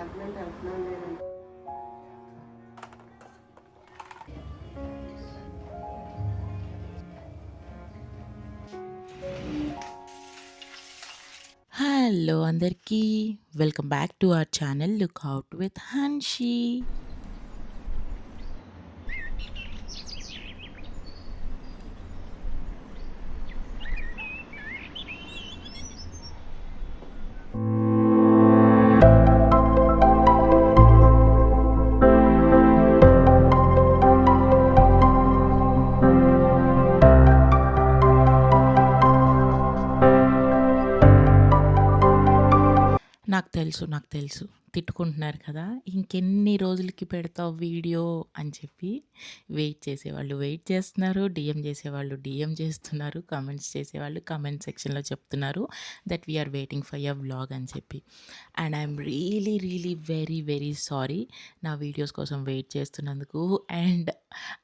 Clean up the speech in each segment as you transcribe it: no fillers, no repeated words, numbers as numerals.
Husband వెళ్తున్నాం లేదంటే hello అందరికీ welcome back to our channel look out with Hanshi. నాకు తెలుసు తిట్టుకుంటున్నారు కదా, ఇంకెన్ని రోజులకి పెడతావు వీడియో అని చెప్పి. వెయిట్ చేసేవాళ్ళు వెయిట్ చేస్తున్నారు, డిఎం చేసేవాళ్ళు డిఎం చేస్తున్నారు, కమెంట్స్ చేసేవాళ్ళు కమెంట్ సెక్షన్లో చెప్తున్నారు that we are waiting for your vlog అని చెప్పి. And I'm really really very very sorry నా వీడియోస్ కోసం వెయిట్ చేస్తున్నందుకు. And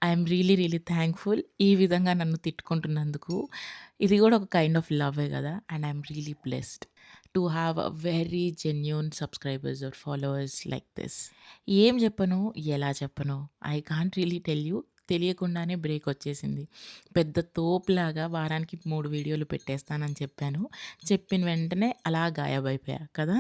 I'm really really thankful ఈ విధంగా నన్ను తిట్టుకుంటున్నందుకు. ఇది కూడా ఒక కైండ్ ఆఫ్ లవ్వే కదా. And I'm really blessed to have a very genuine subscribers or followers like this. ఏం చెప్పను, ఎలా చెప్పను, I can't really tell you. తెలియకుండానే బ్రేక్ వచ్చేసింది. పెద్ద తోపులాగా వారానికి 3 వీడియోలు పెట్టేస్తానని చెప్పాను. చెప్పిన వెంటనే అలా గాయబైపోయా కదా.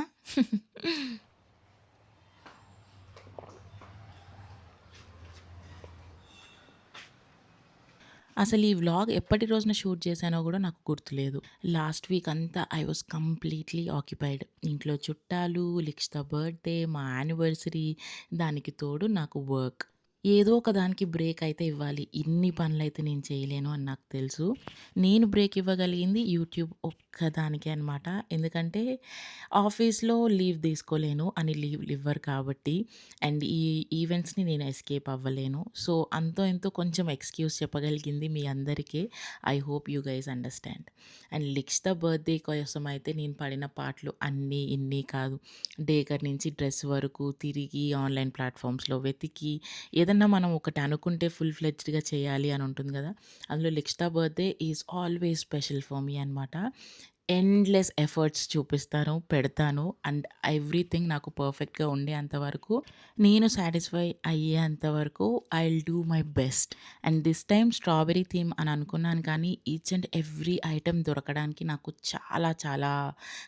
అసలు ఈ వ్లాగ్ ఎప్పటి రోజున షూట్ చేశానో కూడా నాకు గుర్తులేదు. లాస్ట్ వీక్ అంతా ఐ వాజ్ కంప్లీట్లీ ఆక్యుపైడ్. ఇంట్లో చుట్టాలు, లిక్షిత బర్త్డే, మా యానివర్సరీ, దానికి తోడు నాకు వర్క్. ఏదో ఒక దానికి బ్రేక్ అయితే ఇవ్వాలి. ఇన్ని పనులైతే నేను చేయలేను అని నాకు తెలుసు. నేను బ్రేక్ ఇవ్వగలిగింది యూట్యూబ్ ఒక్కదానికే అనమాట. ఎందుకంటే ఆఫీస్లో లీవ్ తీసుకోలేను అని లీవ్ ఇవ్వరు కాబట్టి. అండ్ ఈ ఈవెంట్స్‌ని నేను ఎస్కేప్ అవ్వలేను. సో, అంతో ఇంతో కొంచెం ఎక్స్‌క్యూజ్ చెప్పగలిగింది మీ అందరికీ. I hope you guys understand. And Likshitha birthday కోసం అయితే నేను పడిన పాట్లు అన్నీ ఇన్ని కాదు. డేకర్ నుంచి డ్రెస్ వరకు తిరిగి ఆన్‌లైన్ ప్లాట్‌ఫామ్స్‌లో వెతికి ఏదన్నా మనం ఒకటి అనుకుంటే ఫుల్ ఫ్లెడ్జ్డ్‌గా చేయాలి అని ఉంటుంది కదా. అందులో Likshitha birthday is always special for me అనమాట. ఎండ్‌లెస్ ఎఫర్ట్స్ చూపిస్తాను, పెడతాను. అండ్ ఎవ్రీథింగ్ నాకు పర్ఫెక్ట్‌గా ఉండేంత వరకు, నేను సాటిస్ఫై అయ్యేంత వరకు I will do my best. And this time strawberry theme అని అనుకున్నాను కానీ ఈచ్ అండ్ ఎవ్రీ ఐటెమ్ దొరకడానికి నాకు చాలా చాలా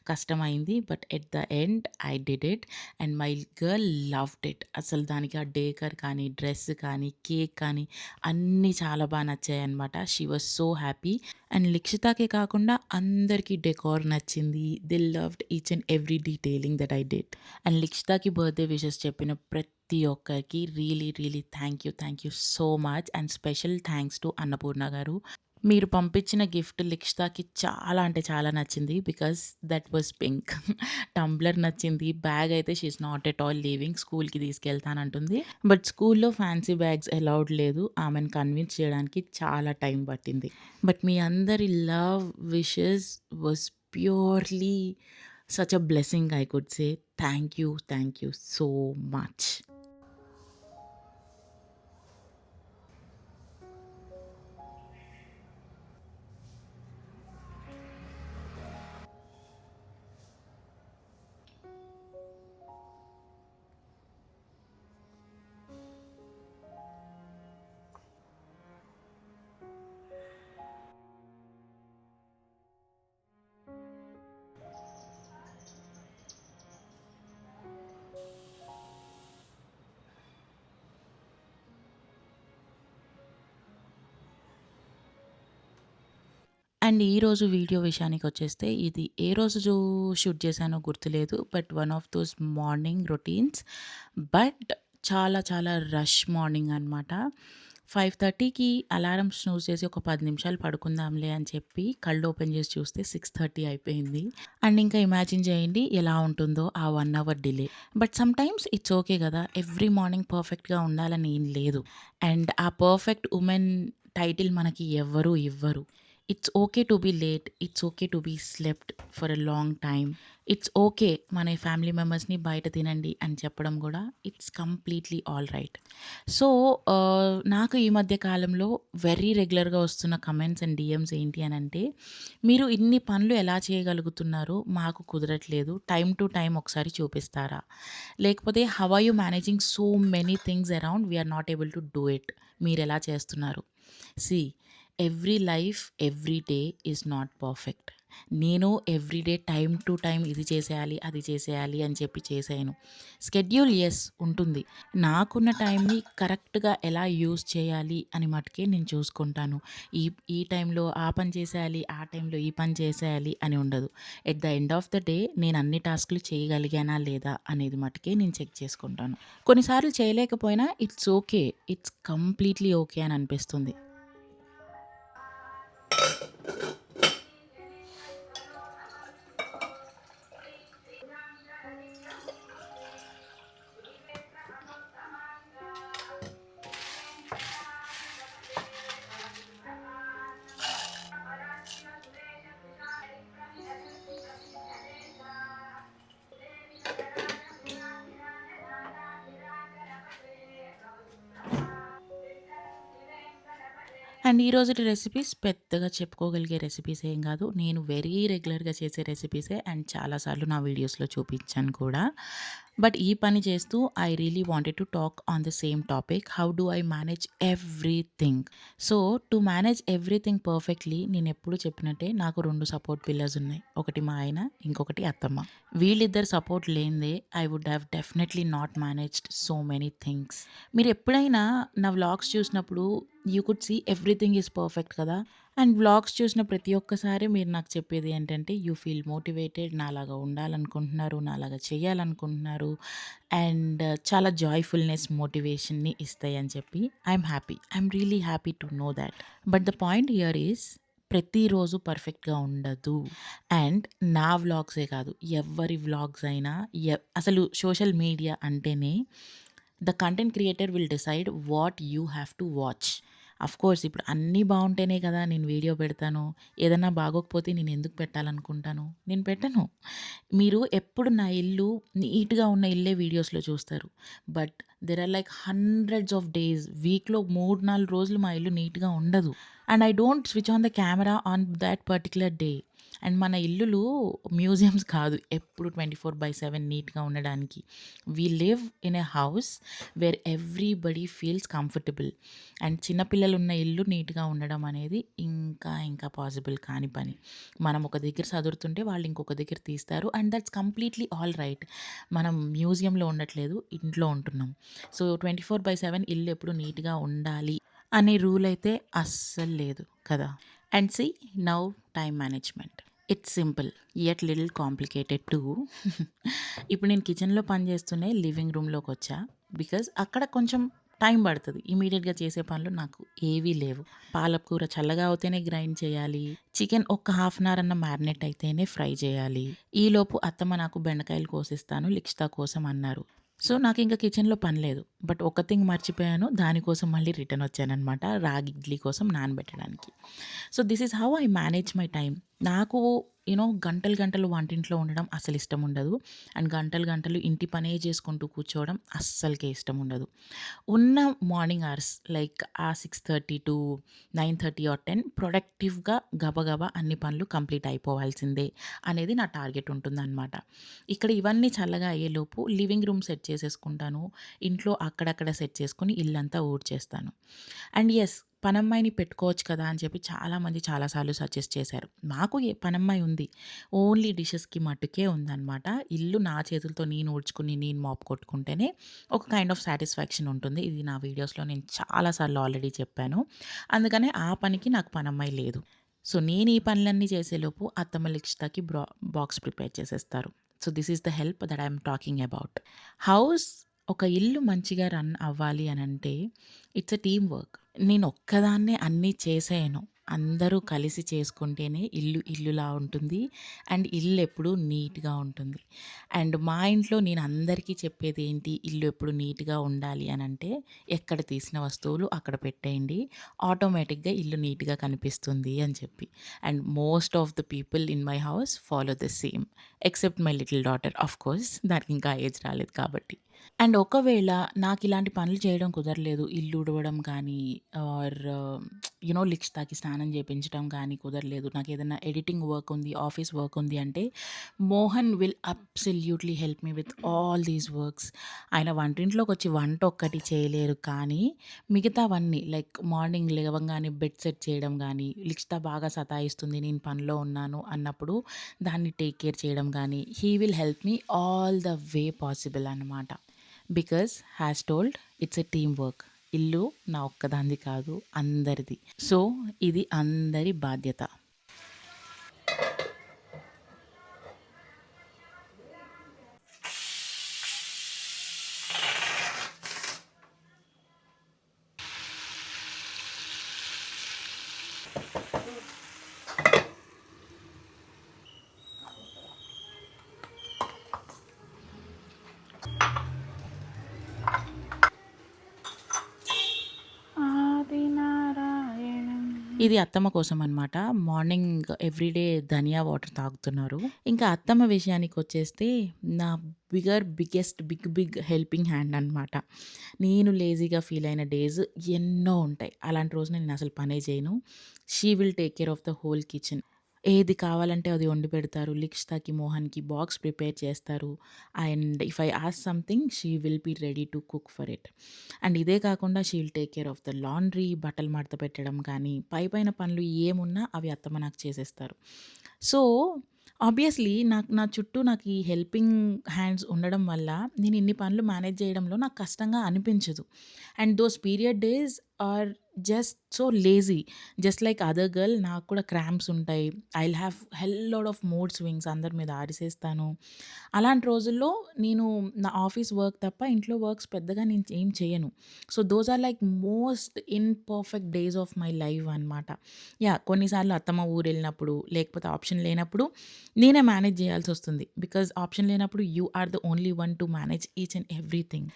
కష్టమైంది. But at the end I did it and my girl loved it. అసలు దానికి ఆ డేకర్ కానీ, డ్రెస్ కానీ, కేక్ కానీ అన్నీ చాలా బాగా నచ్చాయన్నమాట. She was so happy. And లిక్షితాకే కాకుండా అందరికీ డెకార్ నచ్చింది. They loved each and every detailing that I did. And లిక్షితాకి బర్త్డే విషెస్ చెప్పిన ప్రతి ఒక్కరికి really really thank you so much. And special thanks to Annapurna garu. మీరు పంపించిన గిఫ్ట్ లిక్షితాకి చాలా అంటే చాలా నచ్చింది. Because that was pink. Tumbler నచ్చింది. బ్యాగ్ అయితే she is not at all leaving. స్కూల్‌కి తీసుకెళ్తానంటుంది. బట్ స్కూల్‌లో ఫ్యాన్సీ బ్యాగ్స్ అలౌడ్ లేదు. ఆమెను కన్విన్స్ చేయడానికి చాలా టైం పట్టింది. బట్ మీ అందరి love, wishes was purely such a blessing I could say. Thank you so much. And ఈరోజు వీడియో విషయానికొచ్చేస్తే, ఇది ఏ రోజు షూట్ చేశానో గుర్తులేదు. But one of those morning routines. But చాలా చాలా రష్ మార్నింగ్ అనమాట. 5:30కి అలారం స్నూజ్ చేసి ఒక 10 నిమిషాలు పడుకుందాంలే అని చెప్పి కళ్ళు ఓపెన్ చేసి చూస్తే 6:30 అయిపోయింది. అండ్ ఇంకా ఇమాజిన్ చేయండి ఎలా ఉంటుందో ఆ 1 hour delay. But sometimes it's okay కదా. ఎవ్రీ మార్నింగ్ పర్ఫెక్ట్‌గా ఉండాలని ఏం లేదు. అండ్ ఆ పర్ఫెక్ట్ వుమెన్ టైటిల్ మనకి ఎవ్వరు ఇవ్వరు. It's okay to be late. It's okay to be slept for a long time. It's okay మన ఫ్యామిలీ మెంబర్స్‌ని బయట తినండి అని చెప్పడం గూడా it's completely all right. So, నాకు ఈ మధ్య కాలంలో వెరీ రెగ్యులర్‌గా వస్తున్న కమెంట్స్ అండ్ డీఎమ్స్ ఏంటి అనంటే, "మీరు ఇన్ని పనులు ఎలా చేయగలుగుతున్నారు? మాకు కుదరట్లేదు. టైమ్ టు టైమ్ ఒకసారి చూపిస్తారా? లేకపోతే how are you managing so many things around we are not able to do it. మీరెలా చేస్తున్నారు?" See every life, every day is not perfect. నేను every day time to time ఇది చేసేయాలి, అది చేసేయాలి అని చెప్పి చేసేయను. స్కెడ్యూల్ యెస్ ఉంటుంది. నాకున్న టైంని కరెక్ట్‌గా ఎలా యూజ్ చేయాలి అని మటుకే నేను చూసుకుంటాను. ఈ ఈ టైంలో ఆ పని చేసేయాలి, ఆ టైంలో ఈ పని చేసేయాలి అని ఉండదు. At the end of the day నేను అన్ని టాస్క్‌లు చేయగలిగానా లేదా అనేది మటుకే నేను చెక్ చేసుకుంటాను. కొన్నిసార్లు చేయలేకపోయినా it's okay. It's completely okay అని అనిపిస్తుంది. అండ్ ఈ రోజుటి రెసిపీస్ పెద్దగా చెప్పుకోగలిగే రెసిపీస్ ఏం గాదు. నేను వెరీ రెగ్యులర్‌గా చేసే రెసిపీసే అండ్ చాలా సార్లు నా వీడియోస్‌లో చూపించాను కూడా. బట్ ఈ పని చేస్తూ I really wanted to talk on the same topic. How do I manage everything? So, to manage everything perfectly నేనెప్పుడు చెప్పినట్టే నాకు 2 సపోర్ట్ పిల్లర్స్ ఉన్నాయి. ఒకటి మా ఆయన, ఇంకొకటి అత్తమ్మ. వీళ్ళిద్దరి సపోర్ట్ లేనిదే I would have definitely not managed so many things. మీరెప్పుడైనా నా వ్లాగ్స్ చూసినప్పుడు you could see everything is perfect కదా! అండ్ వ్లాగ్స్ చూసిన ప్రతి ఒక్కసారి మీరు నాకు చెప్పేది ఏంటంటే, యూ ఫీల్ మోటివేటెడ్. నాలాగా ఉండాలనుకుంటున్నారు, నాలాగా చేయాలనుకుంటున్నారు అండ్ చాలా జాయ్‌ఫుల్‌నెస్, మోటివేషన్‌ని ఇస్తాయని చెప్పి I'm happy. I'm really happy to know thought. But the point here is ప్రతిరోజు పర్ఫెక్ట్‌గా ఉండదు. అండ్ నా వ్లాగ్సే కాదు, ఎవ్వరి వ్లాగ్స్ అయినా అసలు సోషల్ మీడియా అంటేనే the content creator will decide what you have to watch. Of course ఇప్పుడు అన్నీ బావుంటేనే కదా నేను వీడియో పెడతాను. ఏదన్నా బాగోకపోతే నేను ఎందుకు పెట్టాలనుకుంటాను? నేను పెట్టను. మీరు ఎప్పుడు నా ఇల్లు నీట్‌గా ఉన్న ఇల్లే వీడియోస్‌లో చూస్తారు. But there are like hundreds of days వీక్‌లో 3, 4 రోజులు మా ఇల్లు నీట్‌గా ఉండదు. And I don't switch on the camera on that particular day. And మన ఇల్లులు మ్యూజియమ్స్ కాదు. ఎప్పుడు 24/7 నీట్‌గా ఉండడానికి. We live in a house where everybody feels comfortable. And చిన్న పిల్లలున్న ఇల్లు నీట్‌గా ఉండడం అనేది ఇంకా పాసిబుల్ కాని పని. మనం ఒక దగ్గర సదురుతుంటే వాళ్ళు ఇంకొక దగ్గర తీస్తారు. And that's completely all right. మనం మ్యూజియంలో ఉండట్లేదు. ఇంట్లో ఉంటున్నాం. సో, 24/7 ఇల్లు ఎప్పుడు నీట్‌గా ఉండాలి అనే రూల్ అయితే అస్సలు లేదు కదా! And see now time management. It's simple yet little complicated too. ఇప్పుడు నేను కిచెన్‌లో పని చేస్తూనే లివింగ్ రూమ్‌లోకొచ్చా. బికాజ్ అక్కడ కొంచెం టైం పడతది. ఇమ్మీడియేట్‌గా చేసే పనులు నాకు ఏవీ లేవు. పాలకూర చల్లగా అవుతేనే గ్రైండ్ చేయాలి. చికెన్ ఒక హాఫ్ అన్ అవర్ అన్న మ్యారినేట్ అయితేనే ఫ్రై చేయాలి. ఈలోపు అత్తమ్మ నాకు బెండకాయలు కోసిస్తాను లిక్షిత కోసం అన్నారు. సో, నాకింక కిచెన్‌లో పని లేదు. బట్ ఒక థింగ్ మర్చిపోయాను. దానికోసం మళ్ళీ రిటర్న్ వచ్చాననమాట. రాగి ఇడ్లీ కోసం నానబెట్టడానికి. So, this is how I manage my time. నాకు గంటలు గంటలు వంటింట్లో ఉండడం అసలు ఇష్టం ఉండదు. అండ్ గంటలు గంటలు ఇంటి పనే చేసుకుంటూ కూర్చోవడం అస్సలకే ఇష్టం ఉండదు. ఉన్న మార్నింగ్ అవర్స్ లైక్ ఆ 6:30-9:30 ఆర్ 10 ప్రొడక్టివ్‌గా గబగబా అన్ని పనులు కంప్లీట్ అయిపోవాల్సిందే అనేది నా టార్గెట్ ఉంటుందనమాట. ఇక్కడ ఇవన్నీ చల్లగా అయ్యేలోపు లివింగ్ రూమ్ సెట్ చేసేసుకుంటాను. ఇంట్లో అక్కడక్కడ సెట్ చేసుకొని ఇల్లంతా ఊడ్చేస్తాను. అండ్ యెస్, పనమ్మాయిని పెట్టుకోవచ్చు కదా అని చెప్పి చాలామంది చాలా సార్లు సజెస్ట్ చేశారు. నాకు పనమ్మాయి ఉంది. ఓన్లీ డిషెస్‌కి మట్టుకే ఉందనమాట. ఇల్లు నా చేతులతో నేను ఊడ్చుకుని, నేను మాప్ కొట్టుకుంటేనే ఒక కైండ్ ఆఫ్ సాటిస్ఫాక్షన్ ఉంటుంది. ఇది నా వీడియోస్‌లో నేను చాలా సార్లు ఆల్రెడీ చెప్పాను. అందుకనే ఆ పనికి నాకు పనమ్మాయి లేదు. సో, నేను ఈ పనులన్నీ చేసేలోపు అత్తమ్మ లిక్షితకి బాక్స్ ప్రిపేర్ చేసేస్తారు. So, this is the help that I am talking about. House ఒక ఇల్లు మంచిగా రన్ అవ్వాలి అనంటే ఇట్స్ ఎ టీమ్ వర్క్. నేనొక్కదాన్నే అన్నీ చేసేయను. అందరూ కలిసి చేసుకుంటేనే ఇల్లు ఇల్లులా ఉంటుంది. అండ్ ఇల్లెప్పుడూ నీట్‌గా ఉంటుంది. అండ్ మా ఇంట్లో నేను అందరికీ చెప్పేదేంటి, ఇల్లు ఎప్పుడు నీట్‌గా ఉండాలి అనంటే, ఎక్కడ తీసిన వస్తువులు అక్కడ పెట్టేయండి. ఆటోమేటిక్‌గా ఇల్లు నీట్‌గా కనిపిస్తుంది అని చెప్పి. And most of the people in my house follow the same. Except my little daughter of course దానికి ఇంకా ఏజ్ రాలేదు కాబట్టి. అండ్ ఒకవేళ నాకిలాంటి పనులు చేయడం కుదరలేదు. ఇల్లు ఊడవడం కానీ ఆర్ లిక్షితాకి స్నానం చేపించడం కానీ కుదరలేదు. నాకేదన్నా ఎడిటింగ్ వర్క్ ఉంది, ఆఫీస్ వర్క్ ఉంది అంటే Mohan will absolutely help me with all these works. ఆయన వంటింట్లోకొచ్చి వంట ఒక్కటి చేయలేరు కానీ మిగతావన్నీ లైక్ మార్నింగ్ లేవంగానే బెడ్ సెట్ చేయడం గానీ, లిక్షిత బాగా సతాయిస్తుంది నేను పనిలో ఉన్నాను అన్నప్పుడు దాన్ని టేక్ కేర్ చేయడం గానీ, he will help me all the way possible అన్నమాట. Because has told it's a team work. ఇల్లు నా ఒక్కదానిది కాదు అందరిది. సో, ఇది అందరి బాధ్యత. ఇది అత్తమ్మ కోసం అనమాట. మార్నింగ్ ఎవ్రీడే ధనియా వాటర్ తాగుతున్నారు. ఇంకా అత్తమ్మ విషయానికొచ్చేస్తే నా బిగ్ హెల్పింగ్ హ్యాండ్ అనమాట. నేను లేజీగా ఫీల్ అయిన డేస్ ఎన్నో ఉంటాయి. అలాంటి రోజున నేనసలు పనే చేయను. She will take care of the whole kitchen. ఏది కావాలంటే అది వండి పెడతారు. లిక్షితాకి, మోహన్‌కి బాక్స్ ప్రిపేర్ చేస్తారు. And if I ask something she will be ready to cook for it. And ఇదే కాకుండా she will take care of the laundry, బట్టలు మడత పెట్టడం కానీ, పైపైన పనులు ఏమున్నా అవి అత్తమ్మ నాకు చేసేస్తారు. సో, ఆబ్వియస్‌లీ నా చుట్టూ నాకు ఈ హెల్పింగ్ హ్యాండ్స్ ఉండడం వల్ల నేను ఇన్ని పనులు మేనేజ్ చేయడంలో నాకు కష్టంగా అనిపించదు. And those period days are just so lazy. Just like other girl నాకు కూడా క్రాంప్స్ ఉంటాయి. I will have hell lot of mood swings, అందరి మీద అరిసేస్తాను. అలాంటి రోజుల్లో నేను నా ఆఫీస్ వర్క్ తప్ప ఇంట్లో వర్క్స్ పెద్దగా నేను ఏం చేయను. So, those are like most imperfect days of my life అనమాట. యాహ్! కొన్నిసార్లు అత్తమ్మ ఊరెళ్ళినప్పుడు, లేకపోతే ఆప్షన్ లేనప్పుడు నేనే మేనేజ్ చేయాల్సొస్తుంది. బికాజ్ ఆప్షన్ లేనప్పుడు you are the only one to manage each and everything.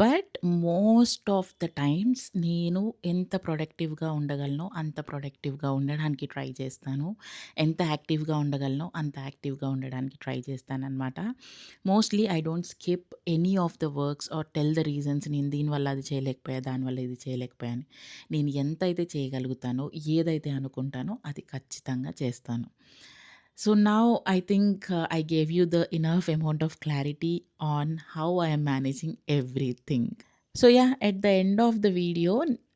But most of the times నేను ఎంత ప్రొడక్టివ్‌గా ఉండగలనో అంత ప్రొడక్టివ్‌గా ఉండడానికి ట్రై చేస్తాను. ఎంత యాక్టివ్‌గా ఉండగలనో అంత యాక్టివ్‌గా ఉండడానికి ట్రై చేస్తాననమాట. Mostly I don't skip any of the works or tell the reasons నేను దీనివల్ల అది చేయలేకపోయా, దానివల్ల ఇది చేయలేకపోయా అని. నేను ఎంతైతే చేయగలుగుతానో, ఏదైతే అనుకుంటానో అది ఖచ్చితంగా చేస్తాను. So now I think I gave you the enough amount of clarity on how I am managing everything. So yeah, at the end of the video,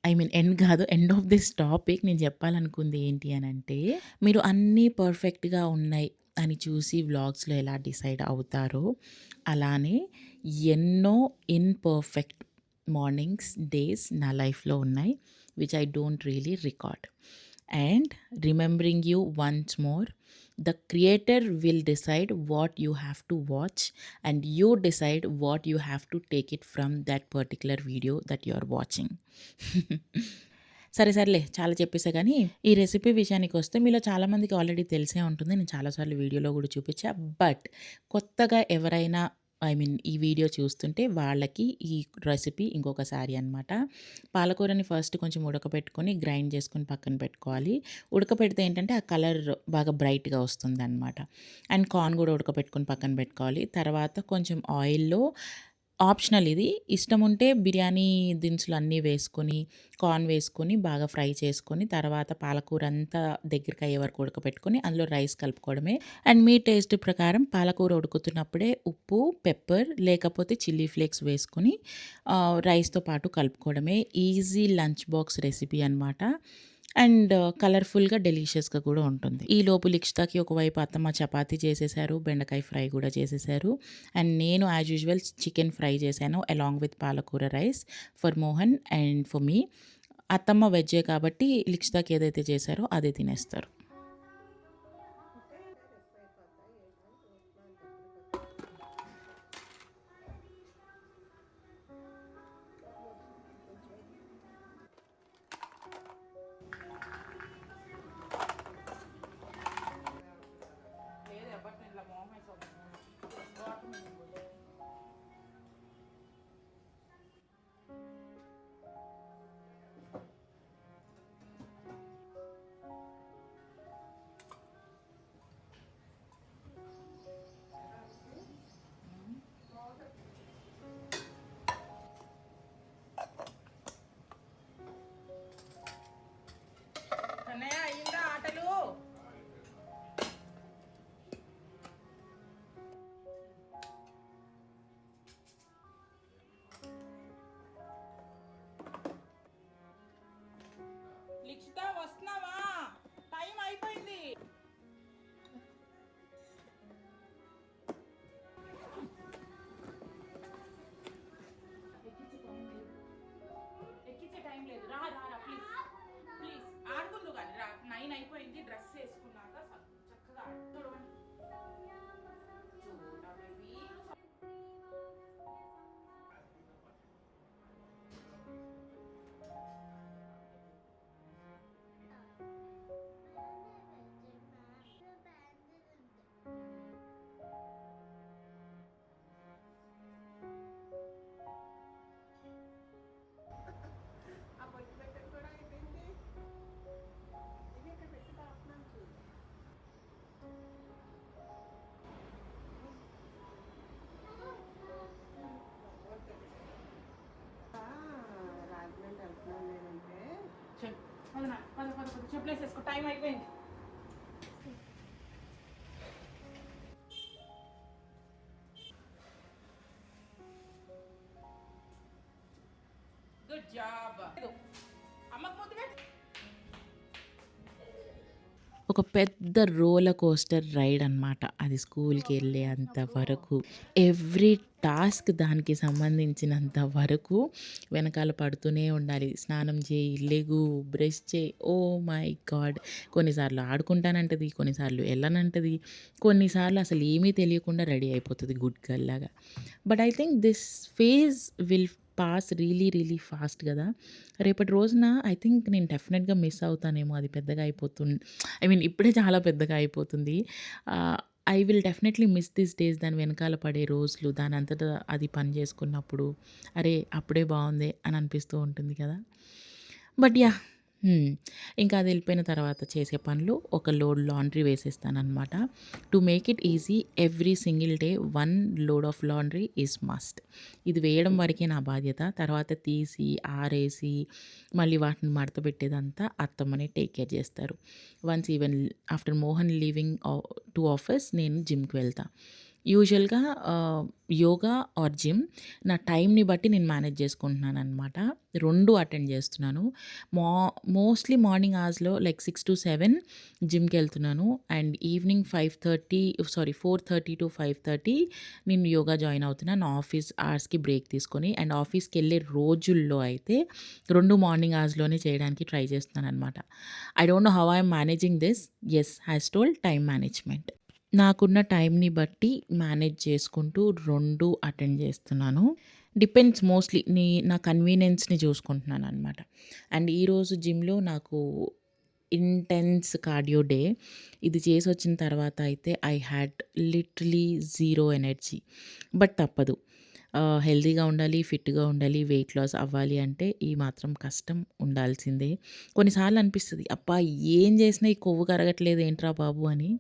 I mean end కాదు, ఎండ్ ఆఫ్ దిస్ టాపిక్ నేను చెప్పాలనుకుంది ఏంటి అనంటే, మీరు అన్నీ పర్ఫెక్ట్‌గా ఉన్నాయి అని చూసి వ్లాగ్స్‌లో ఎలా డిసైడ్ అవుతారో, అలానే ఎన్నో ఇంపర్ఫెక్ట్ మార్నింగ్స్, డేస్ నా లైఫ్‌లో ఉన్నాయి. Which I don't really record. And remembering you once more, the creator will decide what you have to watch, and you decide what you have to take it from that particular video that you are watching. సరేలే చాలా చెప్పేసా కానీ, ఈ recipe విషయానికొస్తే మీలో చాలామందికి already తెలిసే ఉంటుంది. నేను చాలా సార్లు వీడియోలో కూడా చూపించా. బట్ కొత్తగా ఎవరైనా ఈ వీడియో చూస్తుంటే వాళ్ళకి ఈ రెసిపీ ఇంకొకసారి అనమాట. పాలకూరని ఫస్ట్ కొంచెం ఉడకబెట్టుకొని గ్రైండ్ చేసుకొని పక్కన పెట్టుకోవాలి. ఉడకపెడితే ఏంటంటే ఆ కలర్ బాగా బ్రైట్‌గా వస్తుందనమాట. అండ్ కార్న్ కూడా ఉడకపెట్టుకొని పక్కన పెట్టుకోవాలి. తర్వాత కొంచెం ఆయిల్‌లో ఆప్షనల్ ఇది. ఇష్టముంటే బిర్యానీ దినుసులు అన్నీ వేసుకొని, కార్న్ వేసుకొని బాగా ఫ్రై చేసుకొని, తర్వాత పాలకూర అంతా దగ్గరికయ్యే వరకు ఉడకపెట్టుకొని అందులో రైస్ కలుపుకోవడమే. అండ్ మీ టేస్ట్ ప్రకారం పాలకూర ఉడుకుతున్నప్పుడే ఉప్పు, పెప్పర్ లేకపోతే చిల్లీ ఫ్లేక్స్ వేసుకొని రైస్‌తో పాటు కలుపుకోవడమే. ఈజీ లంచ్ బాక్స్ రెసిపీ అనమాట. అండ్ కలర్‌ఫుల్‌గా, డెలీషియస్‌గా కూడా ఉంటుంది. ఈలోపు లిక్షితాకి ఒకవైపు అత్తమ్మ చపాతీ చేసేసారు. బెండకాయ ఫ్రై కూడా చేసేసారు. అండ్ నేను యాజ్ యూజువల్ చికెన్ ఫ్రై చేశాను అలాంగ్ విత్ పాలకూర rice for Mohan and for me. అత్తమ్మ వెజ్జే కాబట్టి లిక్షితాకి ఏదైతే చేశారో అదే తినేస్తారు. చెప్పలేసేసుకో, టైం అయిపోయింది. Good job. అమ్మకు ముద్దు పెట్టు. ఒక పెద్ద రోలర్ కోస్టర్ రైడ్ అనమాట అది స్కూల్‌కి వెళ్ళేంత వరకు. ఎవ్రీ టాస్క్ దానికి సంబంధించినంత వరకు వెనకాల పడుతూనే ఉండాలి. స్నానం చేయి, లెగు, బ్రష్ చేయి. Oh my God! కొన్నిసార్లు ఆడుకుంటానంటది, కొన్నిసార్లు ఎళ్ళనంటది, కొన్నిసార్లు అసలు ఏమీ తెలియకుండా రెడీ అయిపోతది గుడ్ గర్ల్ లాగా. But I think this phase will pass really fast గదా! రేపటి రోజున ఐ థింక్ నేను డెఫినెట్‌గా మిస్ అవుతానేమో అది పెద్దగా ఐ మీన్ ఇప్పుడే చాలా పెద్దగా అయిపోతుంది. I will definitely miss these days దాని వెనకాల పడే రోజులు, దానంతట అది పని చేసుకున్నప్పుడు, అరే! అప్పుడే బావుందే అని అనిపిస్తూ ఉంటుంది కదా! But yeah! హ్మ్. ఇంకా అది ఎళ్ళిపోయిన తర్వాత చేసే పనులు ఒక లోడ్ లాండ్రీ వేసేస్తాననమాట. To make it easy every single day 1 load of laundry is must. ఇది వేయడం వరకే నా బాధ్యత. తర్వాత తీసి, ఆరేసి, మళ్ళీ వాటిని మడతపెట్టేదంతా అత్తమ్మనే టేక్ కేర్ చేస్తారు. Once even after Mohan leaving to office నేను జిమ్‌కి వెళ్తా. యూజువల్‌గా యోగా ఆర్ జిమ్ నా టైంని బట్టి నేను మేనేజ్ చేసుకుంటున్నాననమాట. 2 అటెండ్ చేస్తున్నాను. మా మోస్ట్‌లీ మార్నింగ్ అవర్స్‌లో లైక్ 6-7 జిమ్‌కెళ్తున్నాను. అండ్ ఈవినింగ్ 4:30-5:30 నేను యోగా జాయిన్ అవుతున్నా. నా ఆఫీస్ అవర్స్‌కి బ్రేక్ తీసుకొని. అండ్ ఆఫీస్‌కెళ్ళే రోజుల్లో అయితే 2 మార్నింగ్ అవర్స్‌లోనే చేయడానికి ట్రై చేస్తున్నాననమాట. I don't know how I am managing this. Yes, as told time management. నాకున్న టైంని బట్టి మేనేజ్ చేసుకుంటూ 2 అటెండ్ చేస్తున్నాను. డిపెండ్స్ మోస్ట్‌లీ నా కన్వీనియన్స్‌ని చూసుకుంటున్నాననమాట. అండ్ ఈరోజు జిమ్‌లో నాకు ఇంటెన్స్ కార్డియో డే. ఇది చేసొచ్చిన తర్వాత అయితే I had literally zero energy. But తప్పదు. హెల్తీగా ఉండాలి, ఫిట్‌గా ఉండాలి, వెయిట్ లాస్ అవ్వాలి అంటే ఈ మాత్రం కష్టం ఉండాల్సిందే. కొన్నిసార్లు అనిపిస్తది, అబ్బా! ఏం చేసినా ఈ కొవ్వు కరగట్లేదు ఏంట్రా బాబు అని.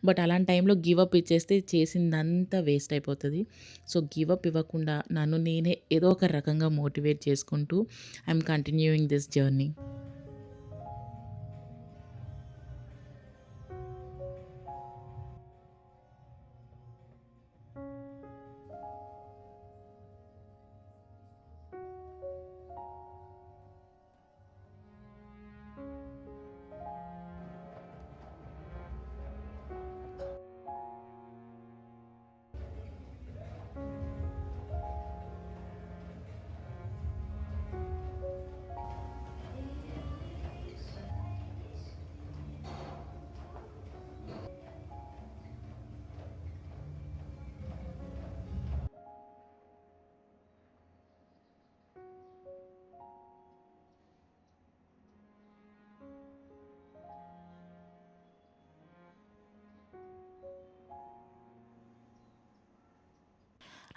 బట్ అలాంటి టైంలో గివ్ అప్ ఇచ్చేస్తే చేసిందంతా వేస్ట్ అయిపోతది. సో, గివ్ అప్ ఇవ్వకుండా నన్ను నేనే ఏదో ఒక రకంగా మోటివేట్ చేసుకుంటూ ఐయామ్ కంటిన్యూయింగ్ దిస్ జర్నీ.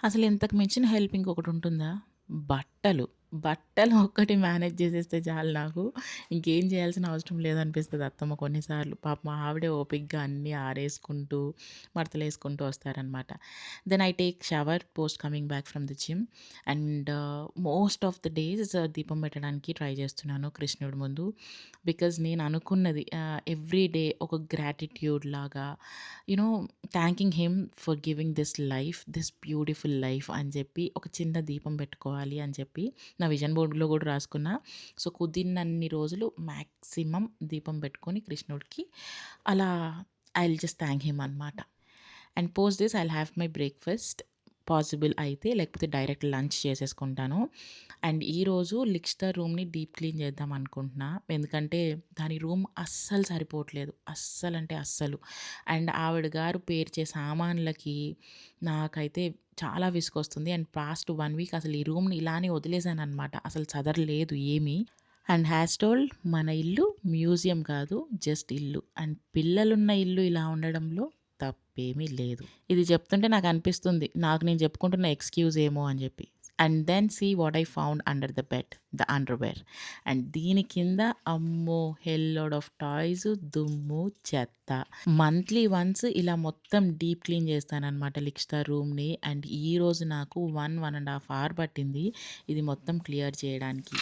అసలు ఇంతకు మించిన హెల్ప్ ఇంకొకటుంటుందా? బట్టలు. బట్టలు ఒక్కటి మేనేజ్ చేసేస్తే చాలు నాకు. ఇంకేం చేయాల్సిన అవసరం లేదనిపిస్తది అత్తమ్మ కొన్నిసార్లు. పాపం ఆవిడే ఓపికగా అన్నీ ఆరేసుకుంటూ, మడతలేసుకుంటూ వస్తారనమాట. Then I take shower post coming back from the gym. And most of the days దీపం పెట్టడానికి ట్రై చేస్తున్నాను కృష్ణుడి ముందు. బికాజ్ నేను అనుకున్నది ఎవ్రీ డే ఒక గ్రాటిట్యూడ్ లాగా thanking him for giving this life, this beautiful life అని చెప్పి ఒక చిన్న దీపం పెట్టుకోవాలి అని చెప్పి నా విజన్ బోర్డ్‌లో కూడా రాసుకున్నా. సో, కుదిరినన్ని రోజులు మాక్సిమం దీపం పెట్టుకొని కృష్ణుడికి అలా I will just thank him అనమాట. And post this I will have my breakfast possible అయితే, లేకపోతే డైరెక్ట్ లంచ్ చేసేసుకుంటాను. అండ్ ఈరోజు లిక్షిత రూమ్‌ని డీప్ క్లీన్ చేద్దాం అనుకుంటున్నా. ఎందుకంటే దాని రూమ్ అస్సలు సరిపోవట్లేదు. అస్సలంటే అస్సలు. అండ్ ఆవిడ గారు పేర్చే సామాన్లకి నాకైతే చాలా విసుగొస్తుంది. అండ్ పాస్ట్ 1 వీక్ అసలు ఈ రూమ్‌ని ఇలానే వదిలేసాననమాట. అసలు సదరలేదు ఏమీ. అండ్ హ్యాస్ టోల్డ్ మన ఇల్లు మ్యూజియం కాదు, జస్ట్ ఇల్లు. అండ్ పిల్లలున్న ఇల్లు ఇలా ఉండడంలో తప్పేమీ లేదు. ఇది చెప్తుంటే నాకనిపిస్తుంది, నాకు నేను చెప్పుకుంటున్న ఎక్స్‌క్యూజ్ ఏమో అని చెప్పి. And then see what I found under the bed, the underwear. And దీని కింద అమ్మో! హెల్ లోడ్ ఆఫ్ టాయ్స్, దుమ్ము, చెత్త. మంత్లీ వన్స్ ఇలా మొత్తం డీప్ క్లీన్ చేస్తాననమాట లిక్షిత రూమ్‌ని. అండ్ ఈరోజు నాకు 1 ½ అవర్ పట్టింది ఇది మొత్తం క్లియర్ చేయడానికి.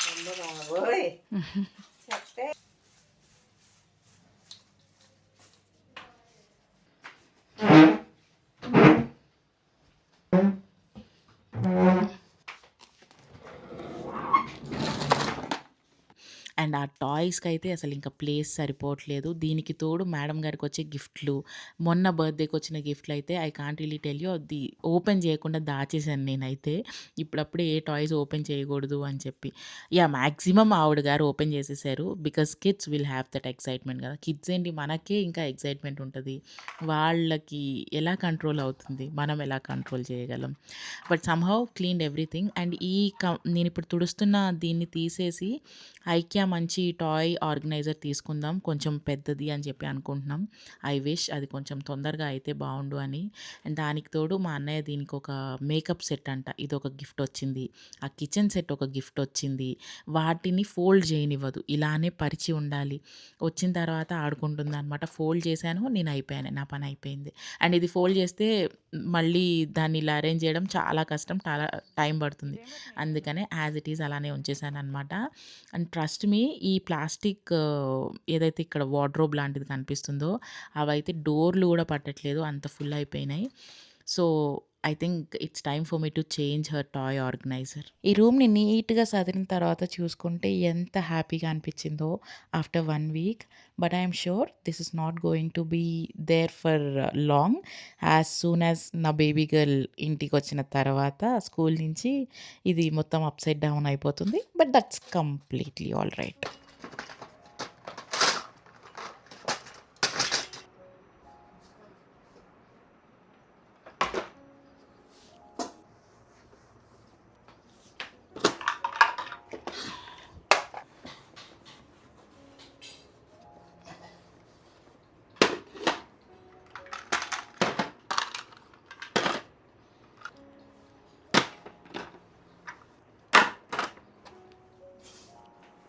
అండ్ ఆ టాయ్స్‌కైతే అసలింక ప్లేస్ సరిపోవట్లేదు. దీనికి తోడు మేడం గారికొచ్చే గిఫ్ట్‌లు, మొన్న బర్త్‌డేకొచ్చిన గిఫ్ట్‌లయితే I can't really tell you అది ఓపెన్ చేయకుండా దాచేసాను నేనైతే. ఇప్పుడప్పుడే ఏ టాయ్స్ ఓపెన్ చేయకూడదు అని చెప్పి. యాహ్! మాక్సిమం ఆవిడ గారు ఓపెన్ చేసేసారు. Because kids will have that excitement గదా! కిడ్స్ ఏంటి మనకే ఇంకా ఎక్సైట్‌మెంట్ ఉంటది. వాళ్ళకి ఎలా కంట్రోల్ అవుతుంది? మనం ఎలా కంట్రోల్ చేయగలం? But somehow cleaned everything and నేనిప్పుడు తుడుస్తున్న దీన్ని తీసేసి ఐకియా మంచి టాయ్ ఆర్గనైజర్ తీసుకుందాం. కొంచెం పెద్దది అని చెప్పి అనుకుంటున్నాం. ఐ విష్ అది కొంచెం తొందరగా అయితే బావుండు అని. అండ్ దానికి తోడు మా అన్నయ్య దీనికొక మేకప్ సెట్ అంట. ఇదొక గిఫ్ట్ వచ్చింది. ఆ కిచెన్ సెట్ ఒక గిఫ్ట్ వచ్చింది. వాటిని ఫోల్డ్ చేయనివ్వదు. ఇలానే పరిచి ఉండాలి. వచ్చిన తర్వాత ఆడుకుంటుందనమాట. ఫోల్డ్ చేశాను. నేను అయిపోయాను. నా పని అయిపోయింది. అండ్ ఇది ఫోల్డ్ చేస్తే మళ్ళీ దాన్ని ఇలా అరేంజ్ చేయడం చాలా కష్టం. చాలా టైం పడుతుంది. అందుకనే యాజ్ ఇట్ ఈజ్ అలానే ఉంచేసాననమాట. అండ్ ట్రస్ట్ మీ ఈ ప్లాస్టిక్ ఏదైతే ఇక్కడ వార్డ్‌రోబ్ లాంటిది కనిపిస్తుందో అవైతే డోర్‌లు గూడా పట్టట్లేదు. అంత ఫుల్ అయిపోయినాయి. So, I think it's time for me to change her toy organiser. ఈ రూమ్‌ని నీట్‌గా సదిరిన తర్వాత చూసుకుంటే ఎంత హ్యాపీగా అనిపించిందో after 1 week. But I am sure this is not going to be there for long. As soon as నా బేబీ గర్ల్ ఇంటికొచ్చిన తర్వాత స్కూల్ నుంచి ఇది మొత్తం అప్‌సైడ్ డౌన్ అయిపోతుంది. But that's completely alright.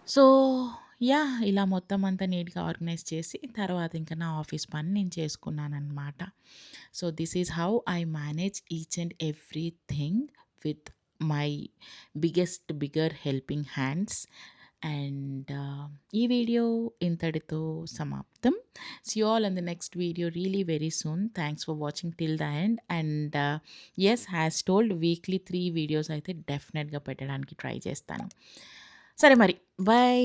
So, yeah! ఇలా మొత్తం అంతా నీట్‌గా ఆర్గనైజ్ చేసి తర్వాత ఇంక నా ఆఫీస్ పని నేను చేసుకున్నాననమాట. So, this is how I manage each and everything with my bigger helping hands. And ఈ వీడియో ఇంతటితో సమాప్తం. See you all in the next video really very soon. Thanks for watching till the end. And yes as told weekly 3 videos అయితే డెఫినెట్‌గా పెట్టడానికి try చేస్తాను. సరే మరి. By.